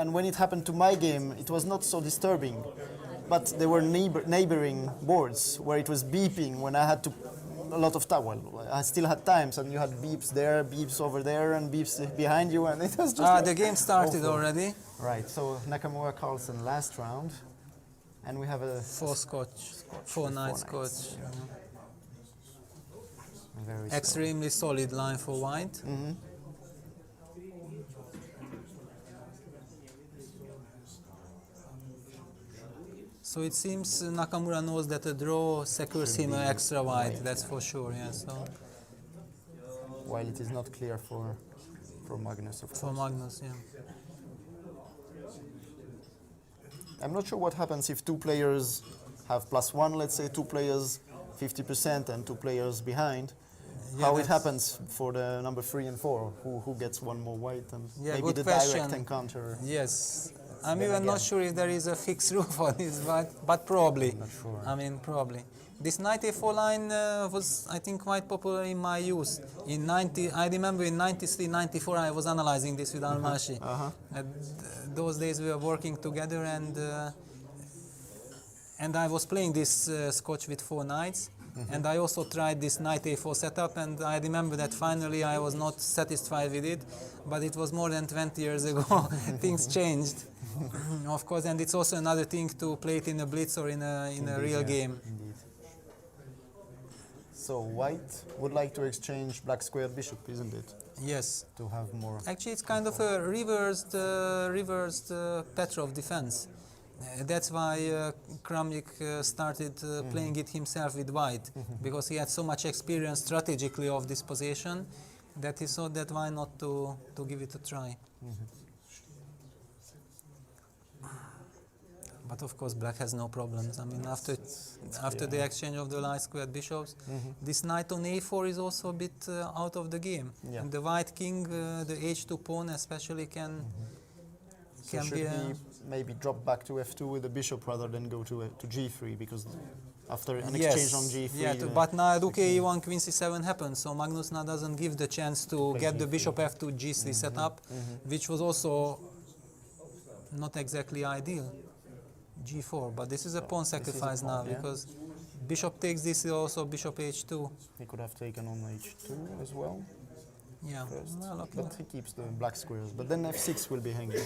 and when it happened to my game, it was not so disturbing. But there were neighboring boards where it was beeping when I had to a lot of time. Well, I still had times, and you had beeps there, beeps over there, and beeps behind you, and it was just. The game started awful. already. Right. So Nakamura Carlsen last round, and we have a 4 Scotch, 4 knight Scotch. Very Extremely solid line for white. Mm-hmm. So it seems Nakamura knows that a draw secures him an extra white, that's for sure, yeah. So while it is not clear for Magnus, of course. For Magnus, yeah. I'm not sure what happens if two players have +1, let's say two players 50% and two players behind. Yeah, how it happens for the number 3 and 4, who gets one more white, and yeah, maybe the question. direct encounter. Yes, I'm even not sure if there is a fixed rule for this, but probably. I'm not sure. I mean, probably. This knight a4 line was, I think, quite popular in my youth. I remember in 93, 94, I was analyzing this with Almashi. Those days we were working together, and I was playing this Scotch with 4 knights. And I also tried this knight a4 setup, and I remember that finally I was not satisfied with it, but it was more than 20 years ago. Things changed, of course, and it's also another thing to play it in a blitz or in a real game. Indeed. So white would like to exchange black squared bishop, isn't it? Yes. To have more. Actually, it's kind of a reversed Petrov defense. That's why Kramnik started playing it himself with white, because he had so much experience strategically of this position that he thought that why not to give it a try. But of course black has no problems. I mean, after the exchange of the light squared bishops, this knight on a4 is also a bit out of the game. And the white king, the h2 pawn especially, can should be he maybe drop back to f2 with the bishop rather than go to g3, because after an exchange on g3... Yeah, but now rook e1, queen c7 happens, so Magnus now doesn't give the chance to get the bishop f2 g3 set up, which was also not exactly ideal. g4, but this is a pawn sacrifice now, because bishop takes this, also bishop h2. He could have taken on h2 as well. Yeah, well, okay. But he keeps the black squares. But then f6 will be hanging.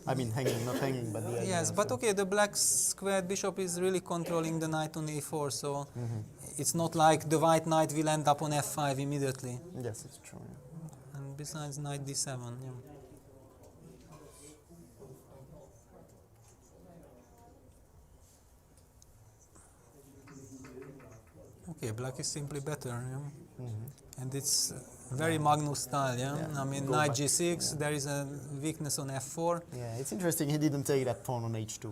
I mean, hanging, not hanging, but the idea. Yes, but okay, the black squared bishop is really controlling the knight on a4, so it's not like the white knight will end up on f5 immediately. Yes, it's true. Yeah. And besides, knight d7. Yeah. Okay, black is simply better. Yeah? And it's very Magnus style, yeah? I mean, knight g6, there is a weakness on f4. Yeah, it's interesting he didn't take that pawn on h2.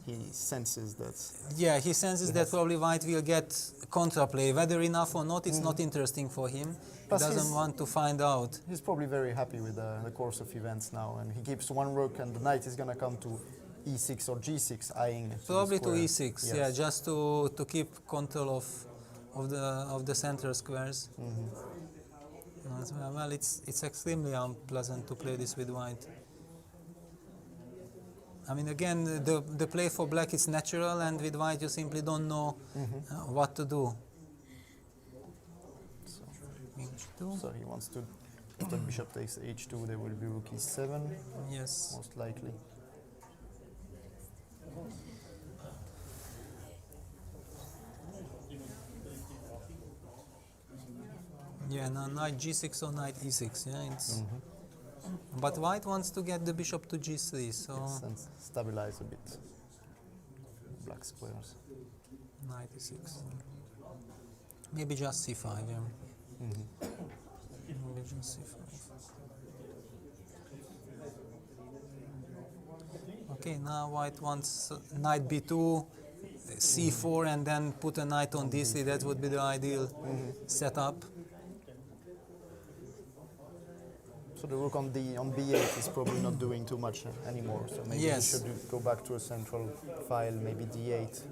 He senses that... Yeah, he senses that probably white will get contraplay. Whether enough or not, it's not interesting for him. He doesn't want to find out. He's probably very happy with the course of events now, and he keeps one rook, and the knight is going to come to e6 or g6, eyeing it. Probably to e6, yes. Yeah, just to keep control of the center squares. Well, it's extremely unpleasant to play this with white. I mean, again, the play for black is natural, and with white you simply don't know what to do. So he wants to, if the bishop takes h2, there will be rook e7. Yes. Most likely. Yeah, now knight g6 or knight e6, yeah, it's... But white wants to get the bishop to g3, so... Yes, and stabilize a bit black squares. Knight e6. Maybe just c5, yeah. Maybe just c5. Okay, now white wants knight b2, c4, and then put a knight on d3. That would be the ideal setup. So the rook on b8 is probably not doing too much anymore. So maybe you should go back to a central file, maybe d8.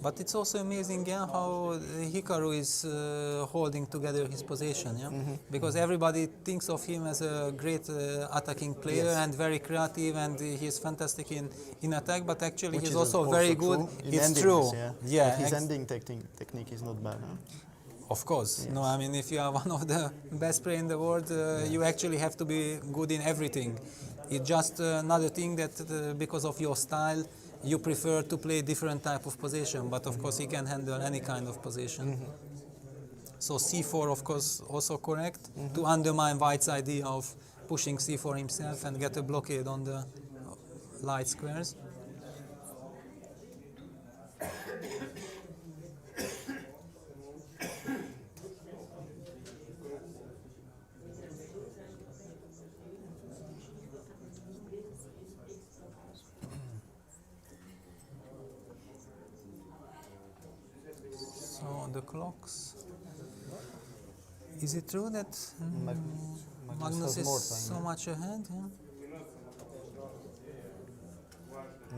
But it's also amazing, yeah, how Hikaru is holding together his position, yeah? Because everybody thinks of him as a great attacking player Yes. and very creative, and he's fantastic in attack, but actually Which he's is also very good. true in It's endings, true. yeah. Yeah, But his ending technique is not bad, huh? of course. Yes. No, I mean, if you are one of the best players in the world, you actually have to be good in everything. It's just another thing that because of your style, you prefer to play different type of position, but of course he can handle any kind of position. So c4, of course, also correct to undermine White's idea of pushing c4 himself and get a blockade on the light squares. So the clocks. Is it true that Magnus has more is time, so yeah. much ahead? Yeah?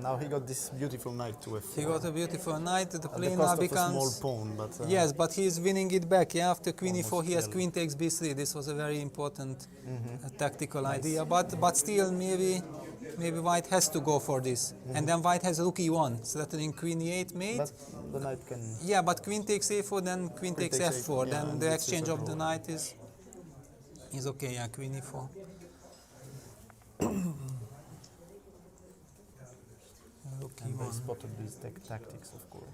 Now he got this beautiful knight to f4. He got a beautiful knight. The at the play cost now of a small becomes. pawn, but Yes, but he's winning it back. Yeah, after queen e4, Almost he has killed. queen takes b3. This was a very important tactical idea. But still, maybe White has to go for this. And then White has rook e1, threatening queen e8 mate. but the knight can. Yeah, but queen takes a4, then queen takes takes f4. yeah, Then and the this is exchange a of the draw. knight is okay. Yeah, queen e4. Rook And they e1. spotted these tactics, of course.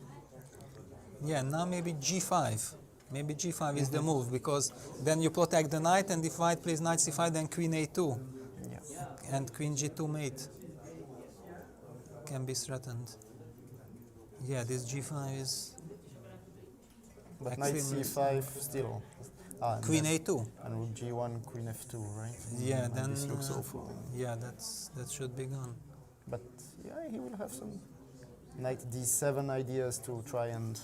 Yeah, now maybe g5. Maybe g5 is the move, because then you protect the knight, and if White plays knight c5, then queen a2 Yeah. and queen g2 mate can be threatened. Yeah, this g5 is But knight extremely- c5 still. And queen then- a2. And rook g1, queen f2, right? Yeah, And then this looks awful. yeah, that should be gone. But yeah, he will have some knight d7 ideas to try and.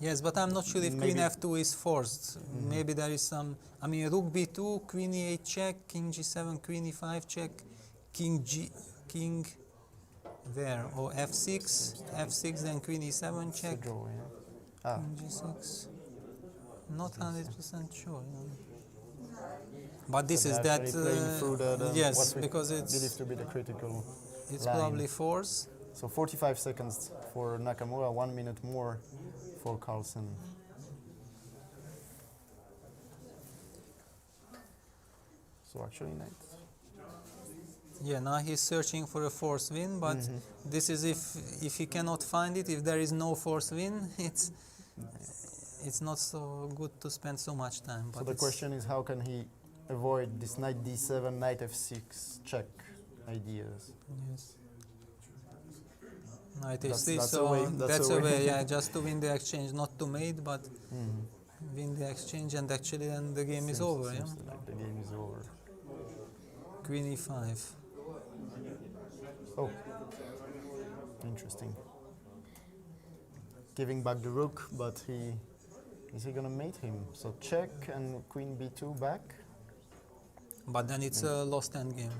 Yes, but I'm not sure if Maybe- queen f2 is forced. Maybe there is some. I mean, rook b2, queen e8 check, king g7, queen e5 check, king there, or f6, f6, then queen e7 It's a check, draw, yeah. Ah, king g6. Not 100% sure. Yeah. But this so is they're that. actually playing through the Yes, what we because believe it's to be the critical it's line. probably force. So 45 seconds for Nakamura, 1 minute more for Carlsen. So actually knight. Yeah, now he's searching for a force win, but this is if he cannot find it, if there is no force win, it's not so good to spend so much time. But So the it's- question is, how can he avoid this knight d7, knight f6 check ideas? Yes. Knight That's- h3, that's so a way, that's a way. yeah, just to win the exchange, not to mate, but win the exchange, and actually then the game is over, yeah? Seems like the game is over. Queen e5. Oh, interesting. Giving back the rook, but is he gonna mate him? So check and queen b2 back. But then it's a lost endgame,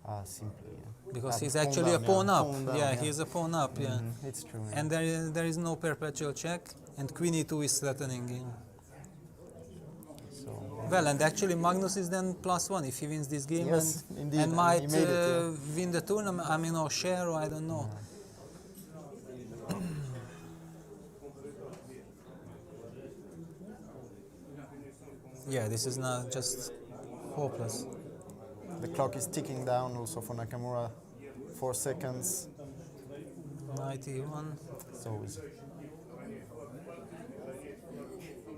Ah, simply. Yeah. because he's pawn actually down, a pawn yeah. up. Pawn down, Yeah, he's a pawn up, yeah. It's true. Yeah. And there is no perpetual check, and queen e2 is threatening him. So Well, and actually Magnus is then +1 if he wins this game, Yes, indeed, and and might he made it, yeah. win the tournament. I mean, or share, or I don't know. Yeah, this is not just hopeless. the clock is ticking down also for Nakamura. 4 seconds. Knight e1, So it's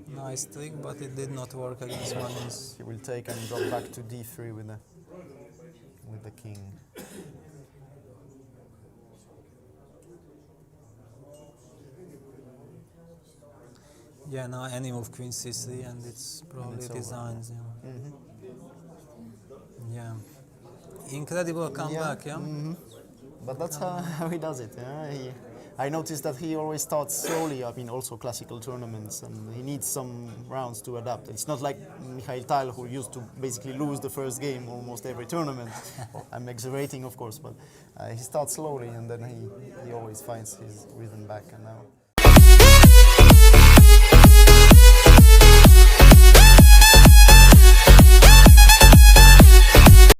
nice trick, but it did not work against Magnus. he will take and drop back to d3 with the king. Yeah, now any move queen c3, and it's probably it's over. designs. Yeah. Yeah. Incredible comeback, yeah. But that's how he does it. Yeah? I noticed that he always starts slowly. I mean, also classical tournaments, and he needs some rounds to adapt. It's not like Mikhail Tal, who used to basically lose the first game almost every tournament. I'm exaggerating, of course, but he starts slowly, and then he always finds his rhythm back. And now